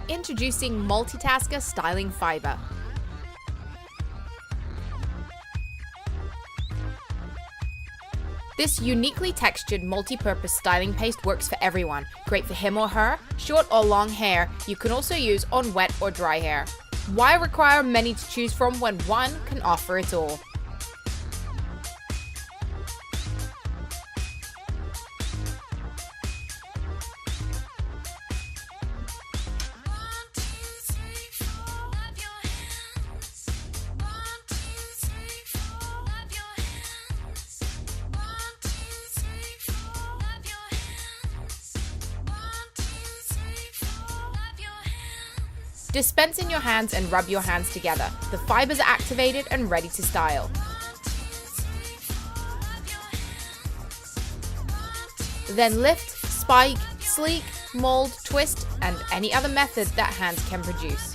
Introducing Multitasker Styling Fiber. This uniquely textured multi-purpose styling paste works for everyone. Great for him or her, short or long hair. You can also use on wet or dry hair. Why require many to choose from when one can offer it all? Dispense in your hands and rub your hands together. The fibers are activated and ready to style. Then lift, spike, sleek, mold, twist, and any other method that hands can produce.